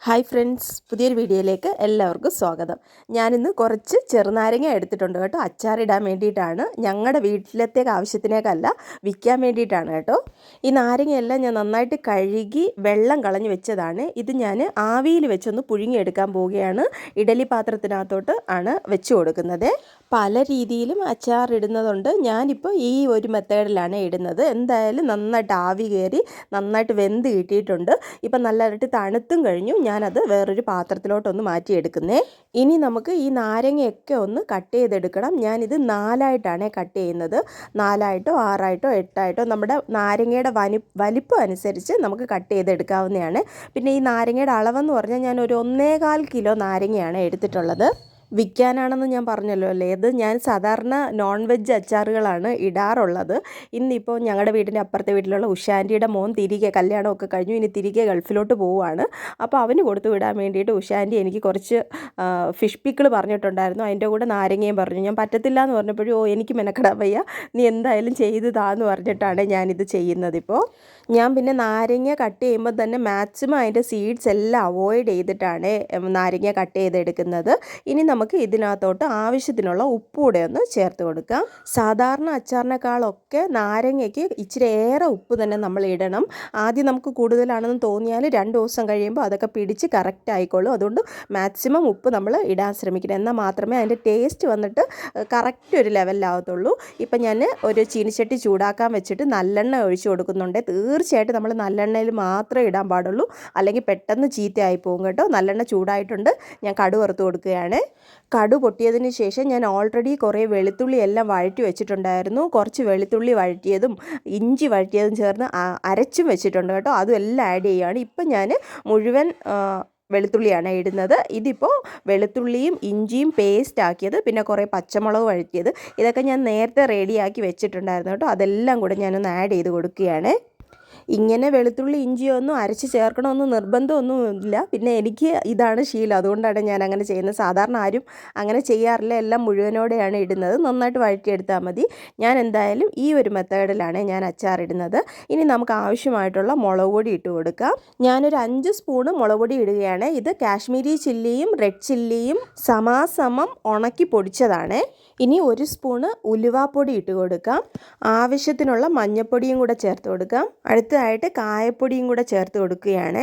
Hi friends, പുതിയൊരു വീഡിയോയിലേക്ക് എല്ലാവർക്കും സ്വാഗതം. ഞാനിന്ന് കുറച്ച് ചെറുനാരങ്ങ എടുത്തിട്ടുണ്ട് കേട്ടോ. അച്ചാറിടാൻ വേണ്ടിയിട്ടാണ്. ഞങ്ങളുടെ വീട്ടിലത്തേക്ക് ആവശ്യത്തിനേക്കല്ല, വിൽക്കാൻ വേണ്ടിയിട്ടാണ് കേട്ടോ. ഈ നാരങ്ങയെല്ലാം ഞാൻ നന്നായിട്ട് കഴുകി വെള്ളം കളഞ്ഞ് വെച്ചതാണ്. ഇത് ഞാൻ ആവിയിൽ വെച്ചൊന്ന് പുഴുങ്ങിയെടുക്കാൻ പോവുകയാണ്. ഇഡലി പാത്രത്തിനകത്തോട്ട് ആണ് വെച്ച് കൊടുക്കുന്നത്. പല രീതിയിലും അച്ചാറിടുന്നതുണ്ട്. ഞാനിപ്പോൾ ഈ ഒരു മെത്തേഡിലാണ് ഇടുന്നത്. എന്തായാലും നന്നായിട്ട് ആവി കയറി നന്നായിട്ട് വെന്ത് കിട്ടിയിട്ടുണ്ട്. ഇപ്പം നല്ലതായിട്ട് തണുത്തും കഴിഞ്ഞു. ഞാനത് വേറൊരു പാത്രത്തിലോട്ടൊന്ന് മാറ്റിയെടുക്കുന്നേ. ഇനി നമുക്ക് ഈ നാരങ്ങയൊക്കെ ഒന്ന് കട്ട് ചെയ്തെടുക്കണം. ഞാനിത് 4ആയിട്ടാണ് കട്ട് ചെയ്യുന്നത്. 4ആയിട്ടോ 6ആയിട്ടോ 8ആയിട്ടോ നമ്മുടെ നാരങ്ങയുടെ വലിപ്പം അനുസരിച്ച് നമുക്ക് കട്ട് ചെയ്തെടുക്കാവുന്നതാണ്. പിന്നെ ഈ നാരങ്ങയുടെ അളവെന്ന് പറഞ്ഞാൽ ഞാൻ ഒരു 1.25 കിലോ നാരങ്ങയാണ് എടുത്തിട്ടുള്ളത്. വിൽക്കാനാണെന്ന് ഞാൻ പറഞ്ഞല്ലോ അല്ലേ. ഇത് ഞാൻ സാധാരണ നോൺ വെജ് അച്ചാറുകളാണ് ഇടാറുള്ളത്. ഇന്നിപ്പോൾ ഞങ്ങളുടെ വീടിൻ്റെ അപ്പുറത്തെ വീട്ടിലുള്ള ഉഷാൻ്റിയുടെ മോൻ തിരികെ കല്യാണമൊക്കെ കഴിഞ്ഞു. ഇനി തിരികെ ഗൾഫിലോട്ട് പോവുകയാണ്. അപ്പോൾ അവന് കൊടുത്തു വിടാൻ വേണ്ടിയിട്ട് ഉഷാൻ്റി എനിക്ക് കുറച്ച് ഫിഷ് പിക്കിൾ പറഞ്ഞിട്ടുണ്ടായിരുന്നു. അതിൻ്റെ കൂടെ നാരങ്ങയും പറഞ്ഞു. ഞാൻ പറ്റത്തില്ല എന്ന് പറഞ്ഞപ്പോഴും എനിക്ക് മെനക്കെടാൻ വയ്യ, നീ എന്തായാലും ചെയ്ത് താന്ന് പറഞ്ഞിട്ടാണ് ഞാനിത് ചെയ്യുന്നതിപ്പോൾ. ഞാൻ പിന്നെ നാരങ്ങ കട്ട് ചെയ്യുമ്പോൾ തന്നെ മാക്സിമം അതിൻ്റെ സീഡ്സ് എല്ലാം അവോയ്ഡ് ചെയ്തിട്ടാണ് നാരങ്ങ കട്ട് ചെയ്തെടുക്കുന്നത്. ഇനി നമുക്ക് ഇതിനകത്തോട്ട് ആവശ്യത്തിനുള്ള ഉപ്പ് കൂടെ ഒന്ന് ചേർത്ത് കൊടുക്കാം. സാധാരണ അച്ചാറിനേക്കാളൊക്കെ നാരങ്ങയ്ക്ക് ഇച്ചിരി ഏറെ ഉപ്പ് തന്നെ നമ്മൾ ഇടണം. ആദ്യം നമുക്ക് കൂടുതലാണെന്ന് തോന്നിയാൽ 2 ദിവസം കഴിയുമ്പോൾ അതൊക്കെ പിടിച്ച് കറക്റ്റ് ആയിക്കോളും. അതുകൊണ്ട് മാക്സിമം ഉപ്പ് നമ്മൾ ഇടാൻ ശ്രമിക്കണം. എന്നാൽ മാത്രമേ അതിൻ്റെ ടേസ്റ്റ് വന്നിട്ട് കറക്റ്റ് ഒരു ലെവലിലാവത്തുള്ളൂ. ഇപ്പം ഞാൻ ഒരു ചീനിച്ചട്ടി ചൂടാക്കാൻ വെച്ചിട്ട് നല്ലെണ്ണ ഒഴിച്ച് കൊടുക്കുന്നുണ്ട്. തീർച്ചയായിട്ടും നമ്മൾ നല്ലെണ്ണയിൽ മാത്രമേ ഇടാൻ പാടുള്ളൂ, അല്ലെങ്കിൽ പെട്ടെന്ന് ചീത്തയായി പോകും കേട്ടോ. നല്ലെണ്ണ ചൂടായിട്ടുണ്ട്. ഞാൻ കടുക് വറുത്ത് കൊടുക്കുകയാണ്. കടുക് പൊട്ടിയതിന് ശേഷം ഞാൻ ഓൾറെഡി കുറേ വെളുത്തുള്ളി എല്ലാം വഴറ്റി വെച്ചിട്ടുണ്ടായിരുന്നു. കുറച്ച് വെളുത്തുള്ളി വഴറ്റിയതും ഇഞ്ചി വഴറ്റിയതും ചേർന്ന് അരച്ചും വെച്ചിട്ടുണ്ട് കേട്ടോ. അതും എല്ലാം ആഡ് ചെയ്യുകയാണ്. ഇപ്പം ഞാൻ മുഴുവൻ വെളുത്തുള്ളിയാണ് ഇടുന്നത്. ഇതിപ്പോൾ വെളുത്തുള്ളിയും ഇഞ്ചിയും പേസ്റ്റ് ആക്കിയത്, പിന്നെ കുറേ പച്ചമുളക് വഴറ്റിയത്, ഇതൊക്കെ ഞാൻ നേരത്തെ റെഡിയാക്കി വെച്ചിട്ടുണ്ടായിരുന്നു കേട്ടോ. അതെല്ലാം കൂടെ ഞാനൊന്ന് ആഡ് ചെയ്ത് കൊടുക്കുകയാണ്. ഇങ്ങനെ വെളുത്തുള്ളി ഇഞ്ചിയൊന്നും അരച്ച് ചേർക്കണമെന്ന് നിർബന്ധമൊന്നും ഇല്ല. പിന്നെ എനിക്ക് ഇതാണ് ശീലം, അതുകൊണ്ടാണ് ഞാൻ അങ്ങനെ ചെയ്യുന്നത്. സാധാരണ ആരും അങ്ങനെ ചെയ്യാറില്ല. എല്ലാം മുഴുവനോടെയാണ് ഇടുന്നത്. നന്നായിട്ട് വഴറ്റിയെടുത്താൽ മതി. ഞാൻ എന്തായാലും ഈ ഒരു മെത്തേഡിലാണ് ഞാൻ അച്ചാറിടുന്നത്. ഇനി നമുക്ക് ആവശ്യമായിട്ടുള്ള മുളക് പൊടി ഇട്ട് കൊടുക്കാം. ഞാനൊരു 5 സ്പൂണ് മുളക് പൊടി ഇടുകയാണ്. ഇത് കാശ്മീരി ചില്ലിയും റെഡ് ചില്ലിയും സമാസമം ഉണക്കി പൊടിച്ചതാണ്. ഇനി 1 സ്പൂണ് ഉലുവാപ്പൊടി ഇട്ട് കൊടുക്കാം. ആവശ്യത്തിനുള്ള മഞ്ഞൾപ്പൊടിയും കൂടെ ചേർത്ത് കൊടുക്കാം. അടുത്തതായിട്ട് കായപ്പൊടിയും കൂടെ ചേർത്ത് കൊടുക്കുകയാണ്.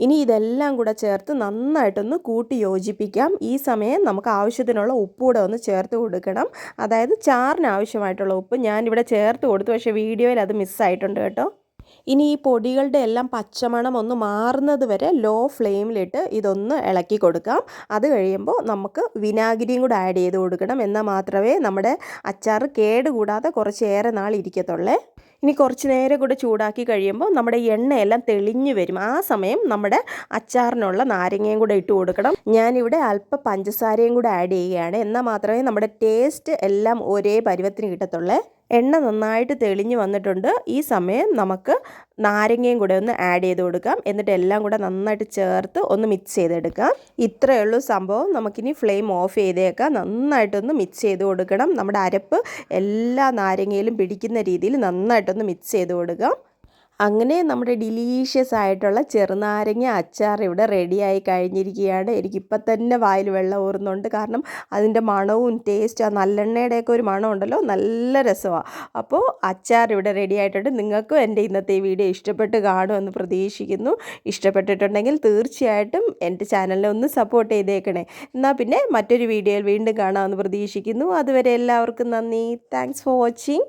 ഇനി ഇതെല്ലാം കൂടെ ചേർത്ത് നന്നായിട്ടൊന്ന് കൂട്ടി യോജിപ്പിക്കാം. ഈ സമയം നമുക്ക് ആവശ്യത്തിനുള്ള ഉപ്പ് കൂടെ ഒന്ന് ചേർത്ത് കൊടുക്കണം. അതായത് ചാറിന് ആവശ്യമായിട്ടുള്ള ഉപ്പ് ഞാനിവിടെ ചേർത്ത് കൊടുത്തു, പക്ഷേ വീഡിയോയിൽ അത് മിസ്സായിട്ടുണ്ട് കേട്ടോ. ഇനി ഈ പൊടികളുടെ എല്ലാം പച്ചമണം ഒന്ന് മാറുന്നത് വരെ ലോ ഫ്ലെയിമിലിട്ട് ഇതൊന്ന് ഇളക്കി കൊടുക്കാം. അത് കഴിയുമ്പോൾ നമുക്ക് വിനാഗിരിയും കൂടെ ആഡ് ചെയ്ത് കൊടുക്കണം. എന്നാൽ മാത്രമേ നമ്മുടെ അച്ചാർ കേടുകൂടാതെ കുറച്ചേറെ നാൾ ഇരിക്കത്തുള്ളേ. ഇനി കുറച്ച് നേരം കൂടെ ചൂടാക്കി കഴിയുമ്പോൾ നമ്മുടെ എണ്ണയെല്ലാം തെളിഞ്ഞു വരും. ആ സമയം നമ്മുടെ അച്ചാറിനുള്ള നാരങ്ങയും കൂടെ ഇട്ട് കൊടുക്കണം. ഞാനിവിടെ അല്പം പഞ്ചസാരയും കൂടെ ആഡ് ചെയ്യുകയാണ്. എന്നാൽ മാത്രമേ നമ്മുടെ ടേസ്റ്റ് എല്ലാം ഒരേ പരുവത്തിന് കിട്ടത്തുള്ളേ. എണ്ണ നന്നായിട്ട് തെളിഞ്ഞ് വന്നിട്ടുണ്ട്. ഈ സമയം നമുക്ക് നാരങ്ങയും കൂടെ ഒന്ന് ആഡ് ചെയ്ത് കൊടുക്കാം. എന്നിട്ട് എല്ലാം കൂടെ നന്നായിട്ട് ചേർത്ത് ഒന്ന് മിക്സ് ചെയ്തെടുക്കാം. ഇത്രയേ ഉള്ളൂ സംഭവം. നമുക്കിനി ഫ്ലെയിം ഓഫ് ചെയ്തേക്കാം. നന്നായിട്ടൊന്ന് മിക്സ് ചെയ്ത് കൊടുക്കണം. നമ്മുടെ അരപ്പ് എല്ലാ നാരങ്ങയിലും പിടിക്കുന്ന രീതിയിൽ നന്നായിട്ടൊന്ന് മിക്സ് ചെയ്ത് കൊടുക്കാം. അങ്ങനെ നമ്മുടെ ഡിലീഷ്യസ് ആയിട്ടുള്ള ചെറുനാരങ്ങ അച്ചാർ ഇവിടെ റെഡിയായി കഴിഞ്ഞിരിക്കുകയാണ്. എനിക്കിപ്പം തന്നെ വായിൽ വെള്ളം ഊറുന്നുണ്ട്. കാരണം അതിൻ്റെ മണവും ടേസ്റ്റ്, ആ നല്ലെണ്ണയുടെയൊക്കെ ഒരു മണം ഉണ്ടല്ലോ, നല്ല രസമാണ്. അപ്പോൾ അച്ചാർ ഇവിടെ റെഡി ആയിട്ടുണ്ട്. നിങ്ങൾക്കും എൻ്റെ ഇന്നത്തെ ഈ വീഡിയോ ഇഷ്ടപ്പെട്ട് കാണുമെന്ന് പ്രതീക്ഷിക്കുന്നു. ഇഷ്ടപ്പെട്ടിട്ടുണ്ടെങ്കിൽ തീർച്ചയായിട്ടും എൻ്റെ ചാനലിനെ ഒന്ന് സപ്പോർട്ട് ചെയ്തേക്കണേ. എന്നാൽ പിന്നെ മറ്റൊരു വീഡിയോയിൽ വീണ്ടും കാണാമെന്ന് പ്രതീക്ഷിക്കുന്നു. അതുവരെ എല്ലാവർക്കും നന്ദി. Thanks for watching.